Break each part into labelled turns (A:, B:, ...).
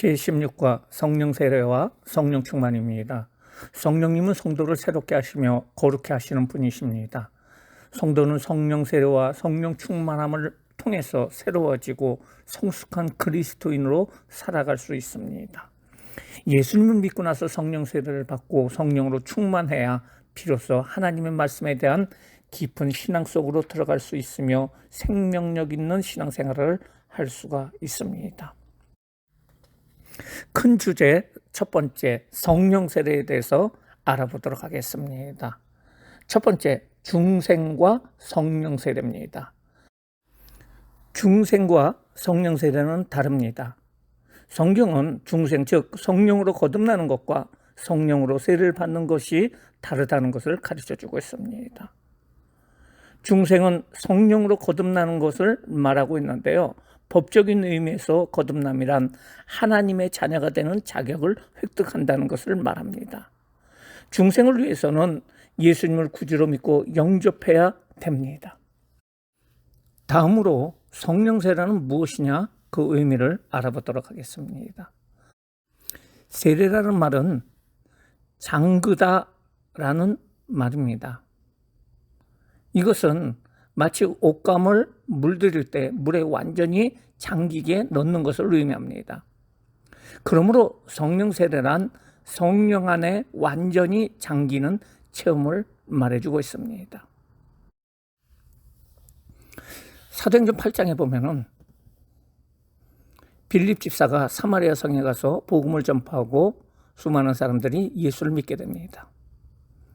A: 제16과 성령 세례와 성령 충만입니다. 성령님은 성도를 새롭게 하시며 거룩해 하시는 분이십니다. 성도는 성령 세례와 성령 충만함을 통해서 새로워지고 성숙한 그리스도인으로 살아갈 수 있습니다. 예수님을 믿고 나서 성령 세례를 받고 성령으로 충만해야 비로소 하나님의 말씀에 대한 깊은 신앙 속으로 들어갈 수 있으며 생명력 있는 신앙생활을 할 수가 있습니다. 큰 주제 첫 번째, 성령 세례에 대해서 알아보도록 하겠습니다. 첫 번째, 중생과 성령 세례입니다. 중생과 성령 세례는 다릅니다. 성경은 중생, 즉 성령으로 거듭나는 것과 성령으로 세례를 받는 것이 다르다는 것을 가르쳐주고 있습니다. 중생은 성령으로 거듭나는 것을 말하고 있는데요. 법적인 의미에서 거듭남이란 하나님의 자녀가 되는 자격을 획득한다는 것을 말합니다. 중생을 위해서는 예수님을 구주로 믿고 영접해야 됩니다. 다음으로 성령 세례는 무엇이냐, 그 의미를 알아보도록 하겠습니다. 세례라는 말은 잠그다라는 말입니다. 이것은 마치 옷감을 물들일 때 물에 완전히 잠기게 넣는 것을 의미합니다. 그러므로 성령 세례란 성령 안에 완전히 잠기는 체험을 말해주고 있습니다. 사도행전 8장에 보면은 빌립 집사가 사마리아 성에 가서 복음을 전파하고 수많은 사람들이 예수를 믿게 됩니다.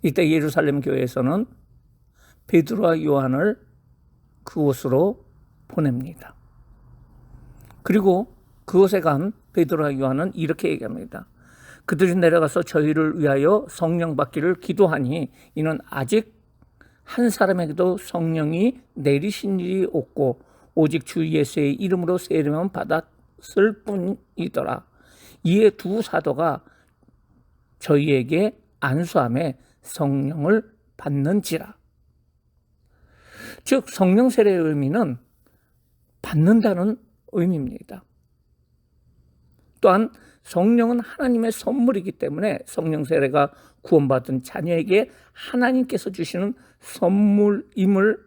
A: 이때 예루살렘 교회에서는 베드로와 요한을 그곳으로 보냅니다. 그리고 그곳에 간 베드로와 요한은 이렇게 얘기합니다. 그들이 내려가서 저희를 위하여 성령 받기를 기도하니 이는 아직 한 사람에게도 성령이 내리신 일이 없고 오직 주 예수의 이름으로 세례만 받았을 뿐이더라. 이에 두 사도가 저희에게 안수함에 성령을 받는지라. 즉 성령 세례의 의미는 받는다는 의미입니다. 또한 성령은 하나님의 선물이기 때문에 성령 세례가 구원받은 자녀에게 하나님께서 주시는 선물임을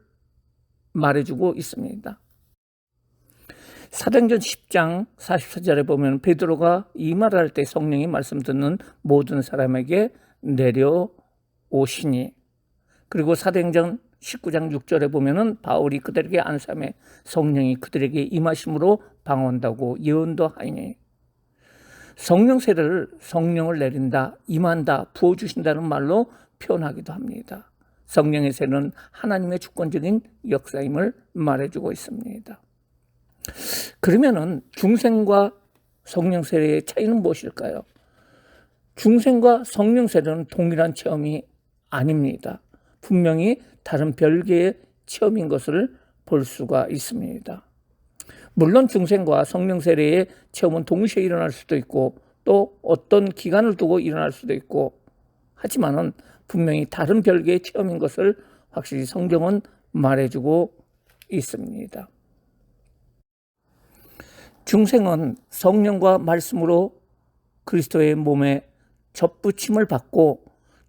A: 말해주고 있습니다. 사도행전 10장 44절에 보면 베드로가 이 말을 할 때 성령이 말씀 듣는 모든 사람에게 내려오시니, 그리고 사도행전 19장 6절에 보면은 바울이 그들에게 안수함에 성령이 그들에게 임하심으로 방언다고 예언도 하니, 성령 세례를 성령을 내린다, 임한다, 부어주신다는 말로 표현하기도 합니다. 성령의 세례는 하나님의 주권적인 역사임을 말해주고 있습니다. 그러면은 중생과 성령 세례의 차이는 무엇일까요? 중생과 성령 세례는 동일한 체험이 아닙니다. 분명히 다른 별개의 체험인 것을 볼 수가 있습니다. 물론 중생과 성령 세례의 체험은 동시에 일어날 수도 있고 또 어떤 기간을 두고 일어날 수도 있고 하지만은 분명히 다른 별개의 체험인 것을 확실히 성경은 말해주고 있습니다. 중생은 성령과 말씀으로 그리스도의 몸에 접붙임을 받고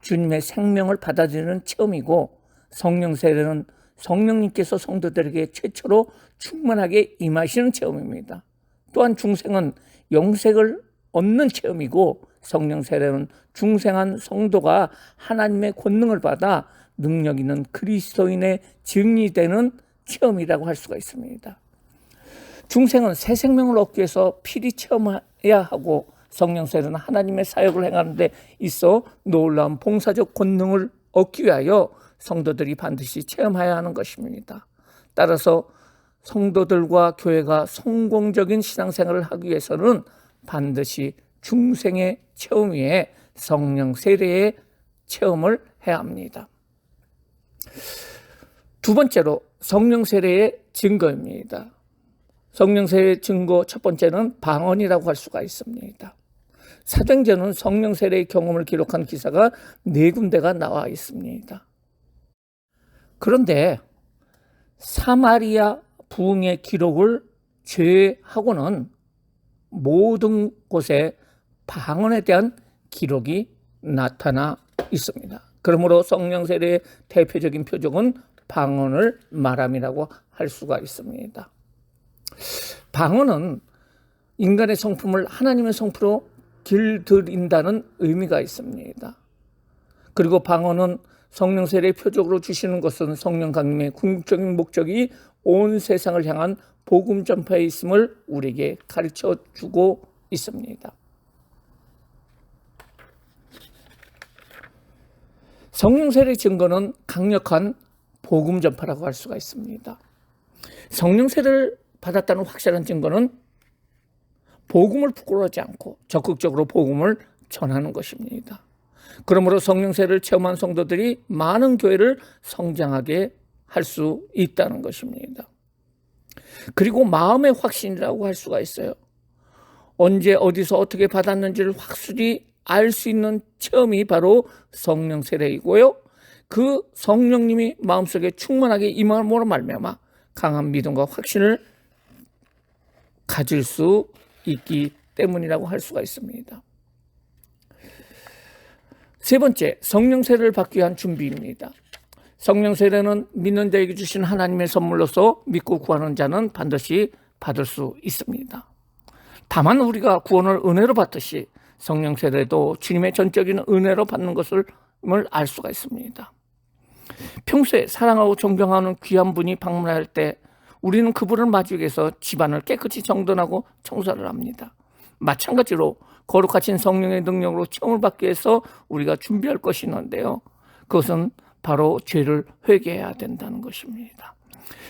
A: 주님의 생명을 받아들이는 체험이고, 성령 세례는 성령님께서 성도들에게 최초로 충만하게 임하시는 체험입니다. 또한 중생은 영생을 얻는 체험이고, 성령 세례는 중생한 성도가 하나님의 권능을 받아 능력 있는 그리스도인의 증리되는 체험이라고 할 수가 있습니다. 중생은 새 생명을 얻기 위해서 필히 체험해야 하고, 성령 세례는 하나님의 사역을 행하는 데 있어 놀라운 봉사적 권능을 얻기 위하여 성도들이 반드시 체험해야 하는 것입니다. 따라서 성도들과 교회가 성공적인 신앙생활을 하기 위해서는 반드시 중생의 체험 위에 성령 세례의 체험을 해야 합니다. 두 번째로 성령 세례의 증거입니다. 성령 세례의 증거 첫 번째는 방언이라고 할 수가 있습니다. 사도행전은 성령 세례의 경험을 기록한 기사가 4군데가 나와 있습니다. 그런데 사마리아 부흥의 기록을 제외하고는 모든 곳에 방언에 대한 기록이 나타나 있습니다. 그러므로 성령 세례의 대표적인 표적은 방언을 말함이라고 할 수가 있습니다. 방언은 인간의 성품을 하나님의 성품으로 길들인다는 의미가 있습니다. 그리고 방언은 성령 세례의 표적으로 주시는 것은 성령 강림의 궁극적인 목적이 온 세상을 향한 복음 전파에 있음을 우리에게 가르쳐 주고 있습니다. 성령 세례의 증거는 강력한 복음 전파라고 할 수가 있습니다. 성령 세례를 받았다는 확실한 증거는 복음을 부끄러워하지 않고 적극적으로 복음을 전하는 것입니다. 그러므로 성령 세례를 체험한 성도들이 많은 교회를 성장하게 할 수 있다는 것입니다. 그리고 마음의 확신이라고 할 수가 있어요. 언제 어디서 어떻게 받았는지를 확실히 알 수 있는 체험이 바로 성령 세례이고요. 그 성령님이 마음속에 충만하게 임함으로 말미암아 강한 믿음과 확신을 가질 수 있기 때문이라고 할 수가 있습니다. 세 번째, 성령 세례를 받기 위한 준비입니다. 성령 세례는 믿는 자에게 주신 하나님의 선물로서 믿고 구하는 자는 반드시 받을 수 있습니다. 다만 우리가 구원을 은혜로 받듯이 성령 세례도 주님의 전적인 은혜로 받는 것을 알 수가 있습니다. 평소에 사랑하고 존경하는 귀한 분이 방문할 때 우리는 그분을 맞이하기 위해서 집안을 깨끗이 정돈하고 청소를 합니다. 마찬가지로 거룩하신 성령의 능력으로 체험을 받기 위해서 우리가 준비할 것이 있는데요. 그것은 바로 죄를 회개해야 된다는 것입니다.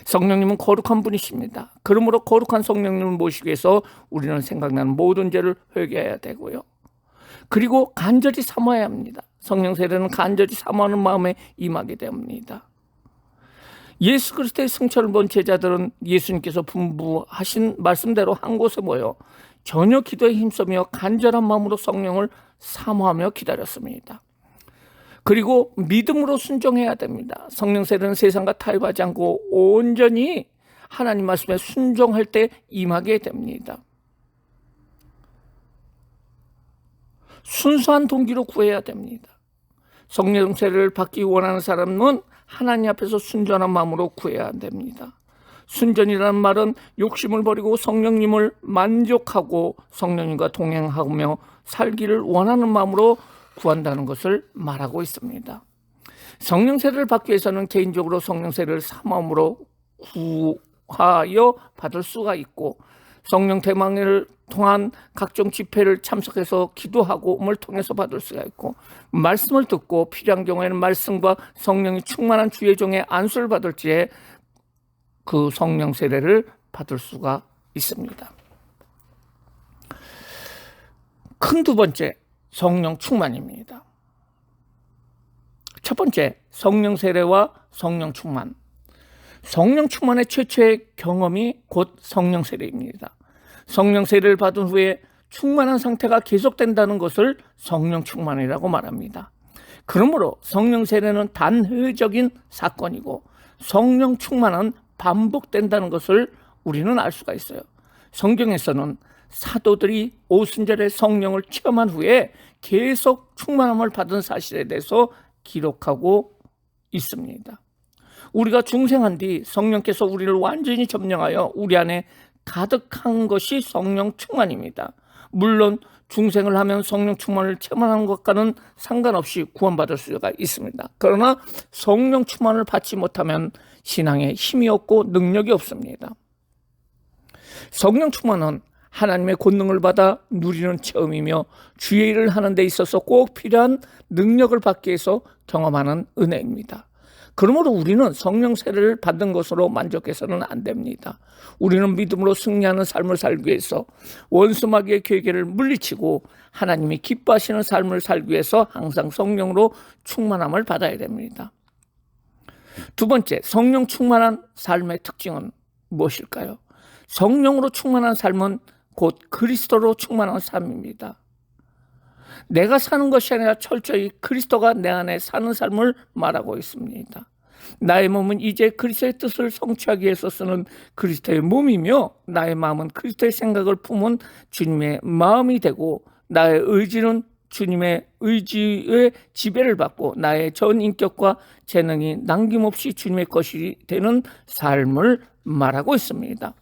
A: 성령님은 거룩한 분이십니다. 그러므로 거룩한 성령님을 모시기 위해서 우리는 생각나는 모든 죄를 회개해야 되고요. 그리고 간절히 사모해야 합니다. 성령 세례는 간절히 사모하는 마음에 임하게 됩니다. 예수 그리스도의 승천을 본 제자들은 예수님께서 분부하신 말씀대로 한 곳에 모여 전혀 기도에 힘쓰며 간절한 마음으로 성령을 사모하며 기다렸습니다. 그리고 믿음으로 순종해야 됩니다. 성령 세례는 세상과 타협하지 않고 온전히 하나님 말씀에 순종할 때 임하게 됩니다. 순수한 동기로 구해야 됩니다. 성령 세례를 받기 원하는 사람은 하나님 앞에서 순전한 마음으로 구해야 됩니다. 순전이라는 말은 욕심을 버리고 성령님을 만족하고 성령님과 동행하며 살기를 원하는 마음으로 구한다는 것을 말하고 있습니다. 성령 세례를 받기 위해서는 개인적으로 성령 세례를 사모함으로 구하여 받을 수가 있고 성령 대망회를 통한 각종 집회를 참석해서 기도하고를 통해서 받을 수가 있고 말씀을 듣고 필요한 경우에는 말씀과 성령이 충만한 주의 종의 안수를 받을 때에 그 성령 세례를 받을 수가 있습니다. 큰 두 번째, 성령 충만입니다. 첫 번째, 성령 세례와 성령 충만. 성령 충만의 최초의 경험이 곧 성령 세례입니다. 성령 세례를 받은 후에 충만한 상태가 계속된다는 것을 성령 충만이라고 말합니다. 그러므로 성령 세례는 단회적인 사건이고 성령 충만은 반복된다는 것을 우리는 알 수가 있어요. 성경에서는 사도들이 오순절에 성령을 체험한 후에 계속 충만함을 받은 사실에 대해서 기록하고 있습니다. 우리가 중생한 뒤 성령께서 우리를 완전히 점령하여 우리 안에 가득한 것이 성령 충만입니다. 물론 중생을 하면 성령 충만을 체험하는 것과는 상관없이 구원받을 수가 있습니다. 그러나 성령 충만을 받지 못하면 신앙에 힘이 없고 능력이 없습니다. 성령 충만은 하나님의 권능을 받아 누리는 체험이며 주의 일을 하는 데 있어서 꼭 필요한 능력을 받기 위해서 경험하는 은혜입니다. 그러므로 우리는 성령 세례를 받은 것으로 만족해서는 안 됩니다. 우리는 믿음으로 승리하는 삶을 살기 위해서 원수 마귀의 계계를 물리치고 하나님이 기뻐하시는 삶을 살기 위해서 항상 성령으로 충만함을 받아야 됩니다. 두 번째, 성령 충만한 삶의 특징은 무엇일까요? 성령으로 충만한 삶은 곧 그리스도로 충만한 삶입니다. 내가 사는 것이 아니라 철저히 그리스도가 내 안에 사는 삶을 말하고 있습니다. 나의 몸은 이제 그리스도의 뜻을 성취하기 위해서 쓰는 그리스도의 몸이며 나의 마음은 그리스도의 생각을 품은 주님의 마음이 되고 나의 의지는 주님의 의지의 지배를 받고 나의 전 인격과 재능이 남김없이 주님의 것이 되는 삶을 말하고 있습니다.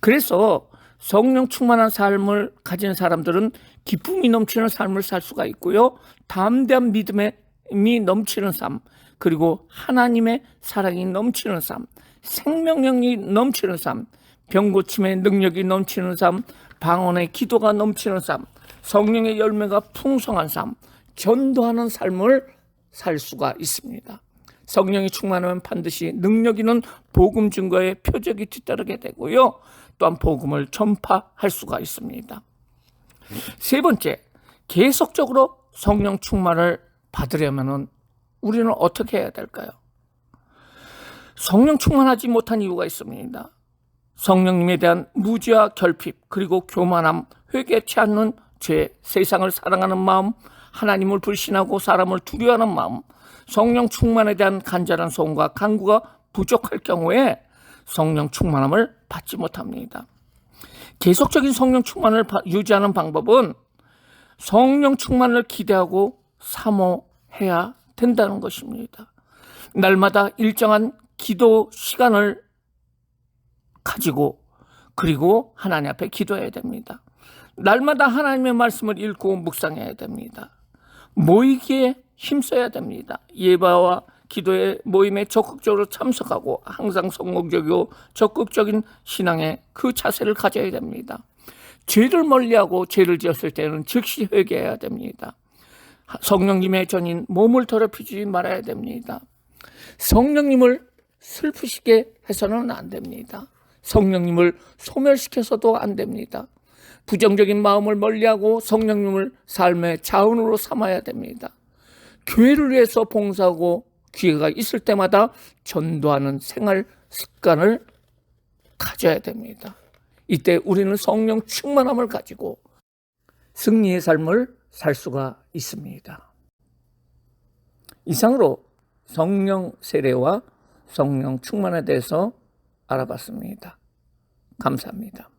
A: 그래서 성령 충만한 삶을 가진 사람들은 기쁨이 넘치는 삶을 살 수가 있고요. 담대한 믿음이 넘치는 삶, 그리고 하나님의 사랑이 넘치는 삶, 생명력이 넘치는 삶, 병고침의 능력이 넘치는 삶, 방언의 기도가 넘치는 삶, 성령의 열매가 풍성한 삶, 전도하는 삶을 살 수가 있습니다. 성령이 충만하면 반드시 능력 있는 복음 증거의 표적이 뒤따르게 되고요. 또한 복음을 전파할 수가 있습니다. 세 번째, 계속적으로 성령 충만을 받으려면 우리는 어떻게 해야 될까요? 성령 충만하지 못한 이유가 있습니다. 성령님에 대한 무지와 결핍, 그리고 교만함, 회개치 않는 죄, 세상을 사랑하는 마음, 하나님을 불신하고 사람을 두려워하는 마음, 성령 충만에 대한 간절한 소원과 간구가 부족할 경우에 성령 충만함을 받지 못합니다. 계속적인 성령 충만을 유지하는 방법은 성령 충만을 기대하고 사모해야 된다는 것입니다. 날마다 일정한 기도 시간을 가지고 그리고 하나님 앞에 기도해야 됩니다. 날마다 하나님의 말씀을 읽고 묵상해야 됩니다. 모이기에 힘써야 됩니다. 예배와 기도의 모임에 적극적으로 참석하고 항상 성공적이고 적극적인 신앙의 그 자세를 가져야 됩니다. 죄를 멀리하고 죄를 지었을 때는 즉시 회개해야 됩니다. 성령님의 전인 몸을 더럽히지 말아야 됩니다. 성령님을 슬프시게 해서는 안 됩니다. 성령님을 소멸시켜서도 안 됩니다. 부정적인 마음을 멀리하고 성령님을 삶의 자원으로 삼아야 됩니다. 교회를 위해서 봉사하고 기회가 있을 때마다 전도하는 생활 습관을 가져야 됩니다. 이때 우리는 성령 충만함을 가지고 승리의 삶을 살 수가 있습니다. 이상으로 성령 세례와 성령 충만에 대해서 알아봤습니다. 감사합니다.